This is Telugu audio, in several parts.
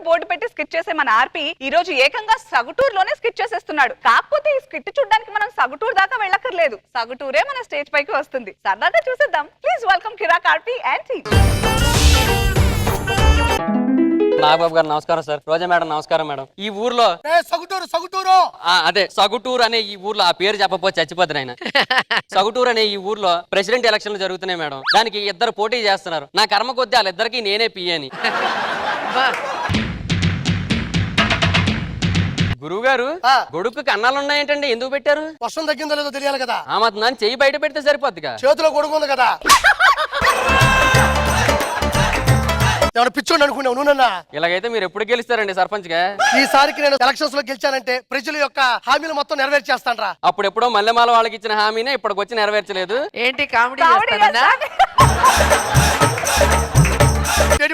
బోర్డు పెట్టి స్కిట్ చేసే మన ఆర్పి ఈ రోజు ఏకంగా సగుటూరులోనే స్కిట్ చేసేస్తున్నాడు. కాకపోతే ఈ స్కిట్ చూడడానికి మనం సగుటూరు దాకా వెళ్ళక్కర్లేదు, సగుటూరే మన స్టేజ్ పైకి వస్తుంది. సరదాగా చూసేద్దాం. Please welcome Kirik RP and team. Nagababu గారు నమస్కారం సార్. రోజా మేడం నమస్కారం మేడం. ఈ ఊర్లో అదే సగుటూరు అనే ఈ ఊర్లో, ఆ పేరు చెప్పకపోతే చచ్చిపోతారు ఆయన. సగుటూరు అనే ఈ ఊర్లో ప్రెసిడెంట్ ఎలక్షన్లు జరుగుతున్నాయి మేడం. దానికి ఇద్దరు పోటీ చేస్తున్నారు. నా కర్మ కొద్దీ వాళ్ళిద్దరికి నేనే పియ్యని. గురువు గారు, గొడుక్కు కన్నాలు ఉన్నాయేంటండి, ఎందుకు పెట్టారు? వర్షం తగ్గిందో లేదో తెలియాలి కదా. ఆ మాత్రం దాన్ని చెయ్యి బయట పెడితే సరిపోద్దిగా. చేతిలో గొడుగు ఉంది కదా. ఎవరు పిచ్చోండి అనుకున్నావు నువ్వునన్నా? ఇలాగైతే మీరు ఎప్పుడు గెలుస్తారండి సర్పంచ్ గా? ఈసారికి నేను ఎలక్షన్స్ లో గెలిచానంటే ప్రజల యొక్క హామీలు మొత్తం నెరవేర్చేస్తాను. అప్పుడు ఎప్పుడో మల్లెమాల వాళ్ళకి ఇచ్చిన హామీనే ఇప్పటికి వచ్చి నెరవేర్చలేదు. ఏంటి కామెడీ?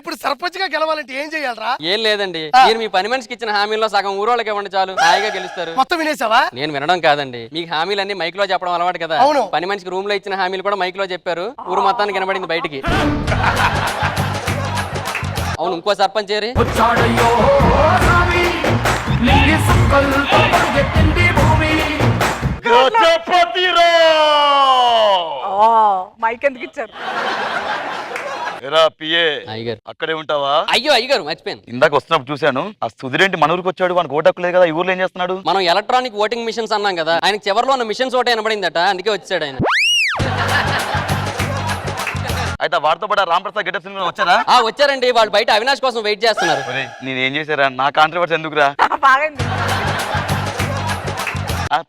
ఇప్పుడు సర్పంచ్ గా గెలవాలంటే ఏం చేయాలరా? ఏం లేదండి, మీరు మీ పని మనిషికి ఇచ్చిన హామీలో సగం ఊరోళ్ళకి ఇవ్వండి చాలు, హాయిగా గెలుస్తారు. మొత్తం వినేసావా? నేను వినడం కాదండి, మీకు హామీలన్నీ మైక్ లో చెప్పడం అలవాటు కదా. పని మనిషికి రూమ్ లో ఇచ్చిన హామీలు కూడా మైక్ లో చెప్పారు, ఊరు మొత్తానికి వినబడింది బయటికి. అవును, ఇంకో సర్పంచ్ ఏరి మైక్ ఎందుకు ఇచ్చారు? అక్కడే ఉంటావా? అయ్యో అయ్యగారు మర్చిపోయాను, ఇందాక వస్తున్నప్పుడు చూశాను. ఆ సుధీరేంటి మన ఊరికి వచ్చాడు, వానికి ఓటు హక్కు లేదు కదా, ఈ ఊర్లో ఏం చేస్తున్నాడు? మనం ఎలక్ట్రానిక్ ఓటింగ్ మిషన్స్ అన్నాం కదా, ఆయనకి చివరిలో ఉన్న మిషన్స్ ఓటే వినబడిందట, అందుకే వచ్చాడు ఆయన. అయితే వారితో పాటు రాంప్రసాద్ గెటప్ సింగ్ వచ్చారా? వచ్చారండి, వాళ్ళు బయట అవినాష్ కోసం వెయిట్ చేస్తున్నారు. నేనేం చేశారా? నా కాంట్రవర్సీ ఎందుకురా?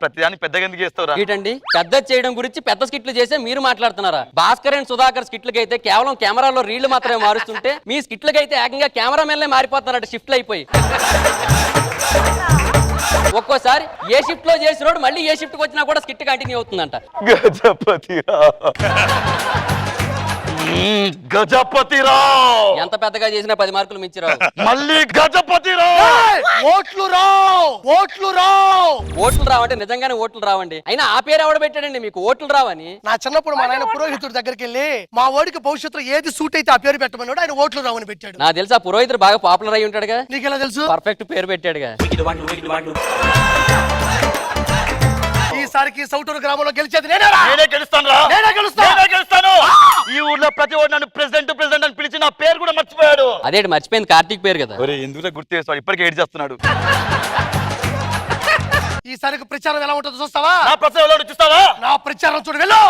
ప్రతిదాన్ని పెద్దగా ఎందుకు చేస్తారా? ఏంటండి పెద్ద చేయడం గురించి పెద్ద స్కిట్లు చేసే మీరు మాట్లాడుతున్నారా? భాస్కర్ అండ్ సుధాకర్ స్కిట్లకి అయితే కేవలం కెమెరాలో రీళ్లు మాత్రమే మారుస్తుంటే, మీ స్కిట్లకి అయితే ఏకంగా కెమెరామెన్లే మారిపోతున్నారట షిఫ్ట్లు అయిపోయి. ఒక్కోసారి ఏ షిఫ్ట్ లో చేసినోడు మళ్ళీ ఏ షిఫ్ట్ కి వచ్చినా కూడా స్కిట్ కంటిన్యూ అవుతుందంట. గజపతిరావు ఎంత పెద్దగా చేసినా 10 మార్కులు మించిరావు. మళ్ళీ గజపతిరావు. ఓట్లు రావంటే నిజంగానే ఓట్లు రావండి. అయినా ఆ పేరు ఎవడ పెట్టాడండి మీకు ఓట్లు రావని? నా చిన్నప్పుడు మా నాయన పురోహితుడి దగ్గరికి వెళ్ళి మా వాడికి భవిష్యత్తులో ఏది సూట్ అయితే ఆ పేరు పెట్టమన్నాడు, ఆయన ఓట్లు రావని పెట్టాడు. నాకు తెలుసు, ఆ పురోహితుడు బాగా పాపులర్ అయి ఉంటాడుగా. నీకెలా తెలుసు? పర్ఫెక్ట్ పేరు పెట్టాడుగా. ఈసారికి సౌటూరు గ్రామంలో గెలిచేది నేనే గెలుస్తాను. ఈ ఊర్లో ప్రతి ఒక్కరు నన్ను ప్రెసిడెంట్ అని పిలిచి నా పేరు కూడా మర్చిపోయాడు. అదేంటి మర్చిపోయింది? కార్తీక్ పేరు కదా. ఎందుకు గుర్తు చేస్తాడు? ఇప్పటికే ఏడు చేస్తున్నాడు. ఈసారికి ప్రచారం ఎలా ఉంటుందో చూస్తావా? చూస్తావా? నా ప్రచారం చూడు, వెళ్ళు.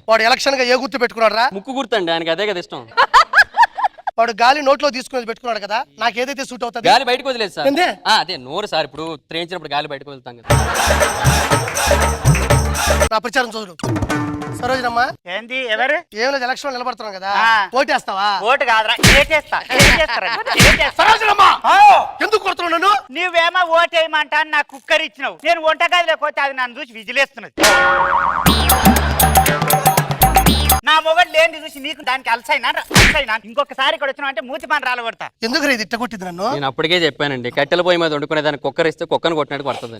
వాడు ఎలక్షన్ గా ఏ గుర్తు పెట్టుకున్నాడు రా? ముక్కు గుర్తండి, ఆయనకి అదే కదా ఇష్టం. వాడు గాలి నోట్లో తీసుకుని పెట్టుకున్నాడు కదా, నాకు ఏదైతే సూట్ అవుతుంది. గాలి బయటకు వదిలేదు సార్. అదే నోరు సార్, ఇప్పుడు త్రేయించినప్పుడు గాలి బయటకు వదులుతాం కదా. నా ప్రచారం చూడు. సరోజనమ్మా, ఏంది ఎవరు? ఏం లేదు, ఎలక్షన్ నిలబడుతున్నాం కదా, ఓటేస్తావా? ఓటు కాదురా, సరోజనమ్మా, ఎందుకు కొడుతున్నావు నన్ను? నువ్వేమో ఓటేయమంటా నా కుక్కర్ ఇచ్చినావు, నేను వంటగదిలోకి పోతే అది నన్ను చూసి విజిలేస్తున్నది. నా మొగడు లేని చూసి నీకు దానికి అలసైనా ఇంకొకసారి ఇక్కడ వచ్చినా అంటే మూతి పని రాలగొడతా. ఎందుకు రేది ఇట్ట కొట్టింది నన్ను? నేను అప్పటికే చెప్పానండి, కట్టెల పొయ్యి మీద వండుకునే దానికి కుక్కర్ ఇస్తే కుక్కను కొట్టినట్టు పడుతుంది.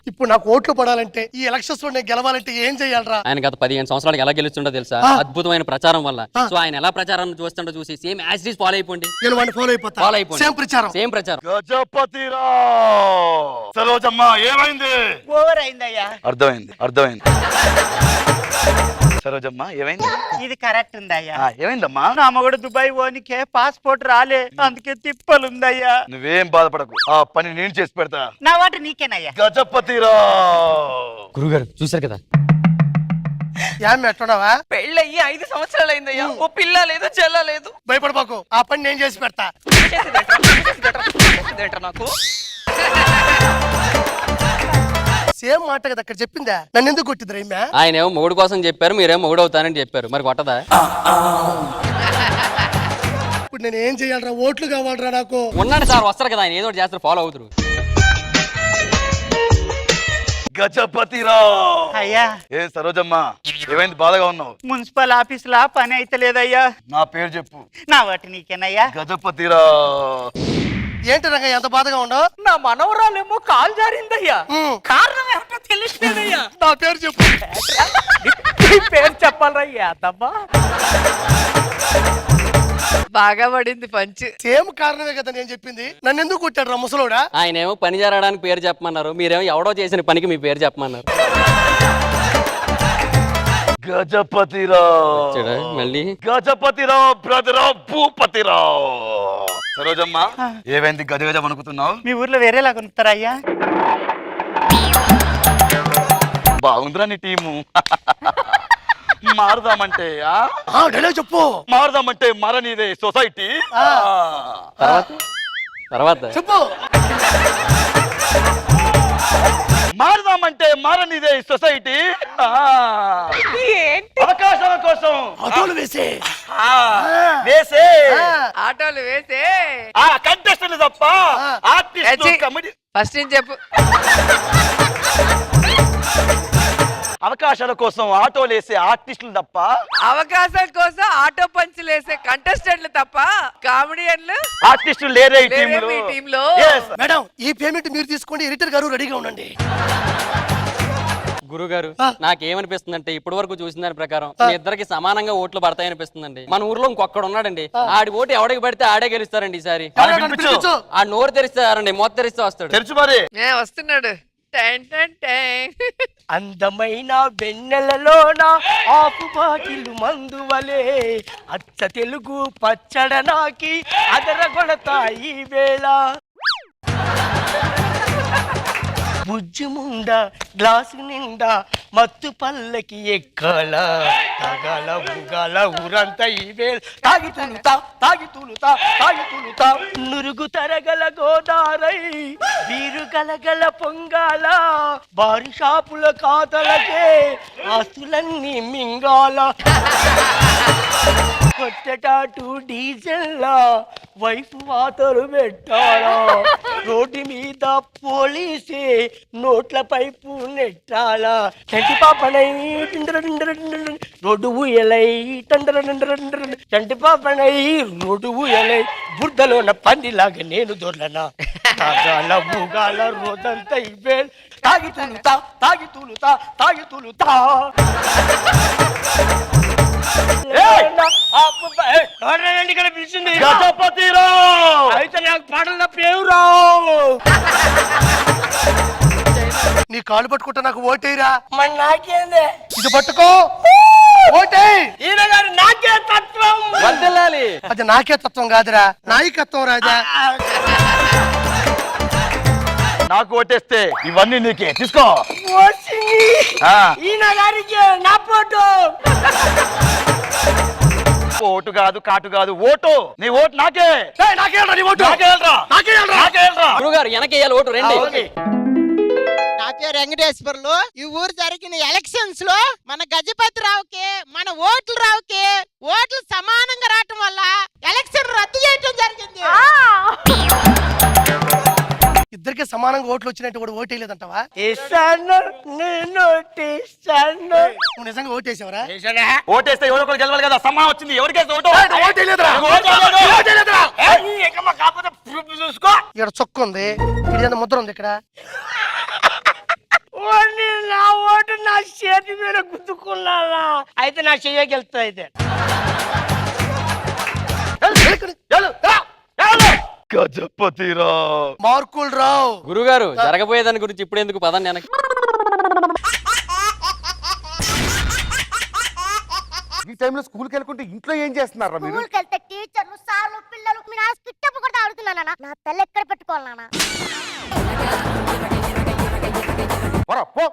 ఇప్పుడు నాకు ఓట్లు పడాలంటే, ఈ ఎలక్షన్స్ లో నేను గెలవాలంటే ఏం చేయాలరా? ఆయన గత 15 సంవత్సరాలకు ఎలా గెలుస్తుండో తెలుసా? అద్భుతమైన ప్రచారం వల్ల. సో ఆయన ఎలా ప్రచారం చూస్తుండో చూసి same as it is follow అయిపోండి. నేను వాడిని ఫాలో అయిపోతా. సేమ్ ప్రచారం. గజపతిరావు. సరోజమ్మ, ఏమైంది? ఓవర్ అయిందయ్యా. అర్థమైంది. సరోజమ్మ, ఏమైంది? ఇది కరెక్ట్ ఉందయ్యా. ఏమైందమ్మా? నా మగడు దుబాయ్ ఓనికే పాస్పోర్ట్ రాలే, అందుకే తిప్పలుందయ్యా. నువ్వేం బాధపడకు, ఆ పని నేను చేసి పెడతా. నా వాటి నీకేనయ్యా. గజపతిరావు. గురుగారు చూసారు కదా, ఎట్టున్నావా? పెళ్ళయ్యి 5 సంవత్సరాలు అయిందయ్యా, ఓ పిల్ల లేదు చెల్ల లేదు. భయపడబాకు, ఆ పని నేను చేసి పెడతా. నాకు సేమ్ మాట కదా అక్కడ చెప్పిందా, నన్ను ఎందుకు కొట్టింది రైమ్యా? ఆయన ఏమో మొగుడు కోసం చెప్పారు, మీరేమో మొగుడు అవుతానని చెప్పారు, మరి కొట్టదా? ఇప్పుడు నేను ఏం చేయాలరా? ఓట్లు కావాలరా నాకు. ఉన్నాడు సార్, వస్తారు కదా, ఆయన ఏదో చేస్తారు, ఫాలో అవుతారు. గజపతిరావు. అయ్యా. ఏ సరోజమ్మ, ఏమైంది? బాధగా ఉన్నావు? మున్సిపల్ ఆఫీస్ లా పని అయితే లేదయ్యా. నా పేరు చెప్పు. నా వాటి నీకేనయ్యా. గజపతిరావు. ఏంటి రంగా ఎంత బాధగా ఉండవు? నా మనవరాలేమో కాలు జారిందయ్యా, కారణం ఏమిటో తెలియట్లేదయ్యా. నా పేరు చెప్పు. పేరు చెప్పాలయ్యా. బాగా పడింది పంచ్. సేమ్ కారణమే కదా నేను చెప్పింది. నన్ను ఎందుకు కొట్టాడు రా ముసలోడా? ఆయన ఏమో పని జరగడానికి పేరు చెప్పమన్నారు, మీరేమో ఎవడో చేసిన పనికి మీ పేరు చెప్పమన్నారు. గజపతిరావు చూడా మళ్ళీ గజపతిరావు బ్రదరావు భూపతిరావు. సరోజమ్మ ఏమైంది గజ గజ అనుకుతున్నావు? మీ ఊర్లో వేరేలా కొనుక్తారా అయ్యా? బాగుందిరా నీ టీము. మారుదామంటే డైలాగ్ చెప్పు. మారుదామంటే మారనిదే సొసైటీ. తర్వాత చెప్పు. మారుదామంటే మారనిదే సొసైటీ. ఏంటి అవకాశాల కోసం ఆటోలు వేసే వేసే ఆటోలు వేసే ఆ కంటెస్టెంట్ తప్ప ఆర్టిస్ట్ ఏచి. కమెడీ. ఫస్ట్ నుంచి చెప్పు. అవకాశాల కోసం ఆటోలు వేసే ఆర్టిస్టులు తప్ప అవకాశం కోసం ఆటో పంచులు వేసే కంటెస్టెంట్లు తప్ప కామెడియన్లు ఆర్టిస్టులు లేరే ఈ లేరే టీంలో. మీ టీంలో. Yes. మేడం ఈ పేమెంట్ మీరు తీసుకోండి, ఎడిటర్ గారు రెడీగా ఉండండి. గురుగారు నాకేమనిపిస్తుంది అంటే ఇప్పటి వరకు చూసిన దాని ప్రకారం మీ ఇద్దరికి సమానంగా ఓట్లు పడతాయనిపిస్తుందండి. మన ఊర్లో ఇంకొకడు ఉన్నాడండి, ఆడి ఓటు ఎవడికి పడితే ఆడే గెలుస్తారండి ఈసారి. వాళ్ళని పిలిపించు. ఆ నోరు తెరిస్తారండి, మొత్తం తెరిస్తే వస్తాడు. తెలుసు మరి. వస్తున్నాడు. Ten ten ten. అందమైన వెన్నెలలోన ఆపు బాటిలు మందువలే అచ్చ తెలుగు పచ్చడనాకి అదరగొడతాయి వేళ. బుజ్జి ముండా గ్లాసు నిండా మత్తు పల్లకి ఎక్కాల తగల బుగల ఊరంతా ఈ వేళ తాగి తులుతా తాగి తులుతా తాగి తులుతా నురుగు తరగల గోదారై వీరు గలగల పొంగాల బారి షాపుల ఖాతలకే ఆస్తులన్నీ మింగాల. కొట్టటాటు డీజిల్లా వైఫ్ వాతలు పెట్టాలా రోడ్డు మీద పోలీసే నోట్ల పైపు నెట్టాలా. చంటి పాపనై రోడ్డు ఊయలై చంటి పాపనై రోడ్డు ఊయలై బుర్దలోన పందిలాగా నేను దొర్లనా తాగాల బూగాల రోజంతా ఇవే తాగి తులుతా తాగి తులుతా తాగి తులుతా. ఇక్కడ పిలిచింది గజపతిరావు. అయితే నాకు పాటలు తప్ప ఏం రావు. నీ కాలు పట్టుకుంటా నాకు ఓటేరా. మరి నాకేందే ఇది పట్టుకో ఓటే. ఈయన గారు నాకే తత్వం. వదిలాలి. అది నాకే తత్వం కాదురా, నాయకత్వం రాజా. నాకు ఓటేస్తే ఇవన్నీ నీకే తీసుకో. వచ్చింది. ఈయన గారికి నా ఫోటో. ఓటు కాదు కాటు కాదు ఓటు. నీ ఓటు నాకే. నాకేళ్ళరా నీ ఓటు. నాకేళ్ళరా. నాకేళ్ళరా. నాకేళ్ళరా. గురుగారు వెనకేయాలి ఓటు రండి. నా పేరు వెంకటేశ్వర్లు. ఈ ఊరు జరిగిన ఎలక్షన్స్ లో మన గజపతిరావుకి మన ఓట్ల ఓట్లు సమానంగా రావటం వల్ల ఎలక్షన్ రద్దు చేయటం జరిగింది. ఇద్దరికి సమానంగా ఓట్లు వచ్చినట్టు కూడా ఓటేయలేదంటావా? ఇస్తాను నేను ఇస్తాను. నువ్వు నిజంగా ఓటేసావరా? ఓటేస్తే ఎవరో ఒకరు గెలవాలి కదా. సమ్మా వచ్చింది ఎవరికేస్తే ఓటు. ఓటేయలేదురా. ఓటేయలేదురా. కాకపోతే ప్రూఫ్ చూసుకో. ఇక్కడ చొక్క ఉంది, ఇది ముద్ర ఉంది ఇక్కడ. నా ఓటు నా చేతి మీద గుద్దుకున్నానా? అయితే నా చెయ్యకి వెళ్తా. అయితే గజపతిరావు. మార్కులు రావు. గురుగారు జరగబోయేదాని గురించి ఇప్పుడు ఎందుకు పదండి వెనక్కి. ఈ టైంలో స్కూల్కి వెళ్ళకుంటే ఇంట్లో ఏం చేస్తున్నారా మీరు? స్కూల్కి వెళ్తే టీచర్లు సార్లు పిల్లలు మీ నాన్న స్కిట్ కూడా ఆడుతున్నానా? నా పిల్ల ఎక్కడ పెట్టుకోవాలనా? పోరా, పో.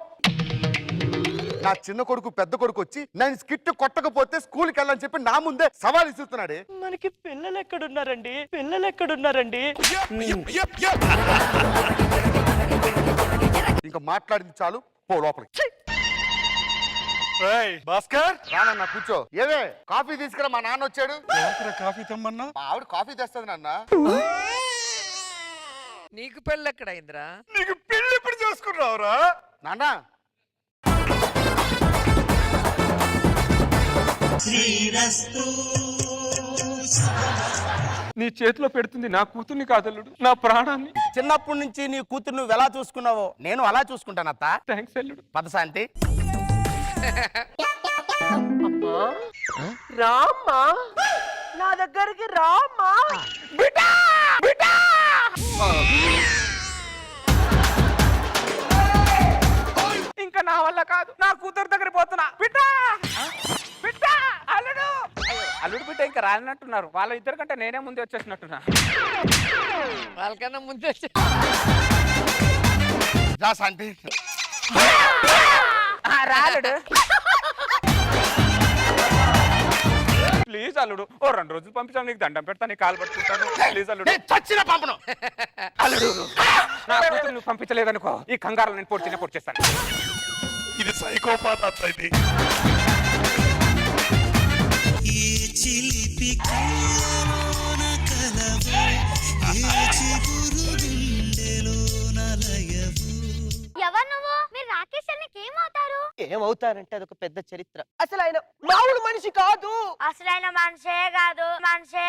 నా చిన్న కొడుకు పెద్ద కొడుకు వచ్చి నేను స్కిట్ కొట్టకపోతే స్కూల్కి వెళ్ళని చెప్పి నా ముందే సవాల్ ఇస్తున్నాడే. మనకి పిల్లలు ఎక్కడున్నారండి? పిల్లలు ఎక్కడున్నారండి? ఇంకా మాట్లాడింది చాలు, పో లోపలికి. భాస్కర్ రానన్నా కూర్చో. ఏవే కాఫీ తీసుకురా, మా నాన్న వచ్చాడు. కాఫీ తెమ్మన్నా. మా ఆవిడ కాఫీ తెస్తుంది నాన్న. నీకు పెళ్ళి ఎక్కడైందిరా? నీకు పెళ్లి ఎప్పుడు చేసుకున్నావురా నాన్న? నీ చేతిలో పెడుతుంది నా కూతుర్ని కాదల్లుడు, నా ప్రాణాన్ని. చిన్నప్పటి నుంచి నీ కూతురు నువ్వు ఎలా చూసుకున్నావో నేను అలా చూసుకుంటాను అత్త. థ్యాంక్స్ అల్లుడు. పదశాంతి. రామ్మా నా దగ్గరికి రామ్మా. ఇంకా నా వల్ల కాదు, నా కూతురు దగ్గర పోతున్నా. బిడ్డ బిడ్డ అల్లుడు అల్లుడు బిడ్డ ఇంకా రాలినట్టున్నారు. వాళ్ళ ఇద్దరు కంటే నేనే ముందే వచ్చేసినట్టున్నా. వాళ్ళకన్నా ముందే దాస్ అంటే రాలుడు ప్లీజ్ అల్లుడు, ఓ 2 రోజులు పంపించాను, నీకు దండం పెడతా, నీ కాలు పట్టుకుంటాను. ప్లీజ్ అల్లుడు. చచ్చిన పంపను. అల్లుడు నా కూతురు నువ్వు పంపించలేదనుకో, ఈ కంగారు నేను పొడి చేస్తాను. ఇది సైకోపాత్ అత్త ఇది. ఎవరు నువ్వు? మీరు రాకేష్ అన్నకి ఏమవుతారు? ఏమవుతారంటే అదొక పెద్ద చరిత్ర. అసలు ఆయన మామూలు మనిషి కాదు. అసలైన మనిషే కాదు, మనిషే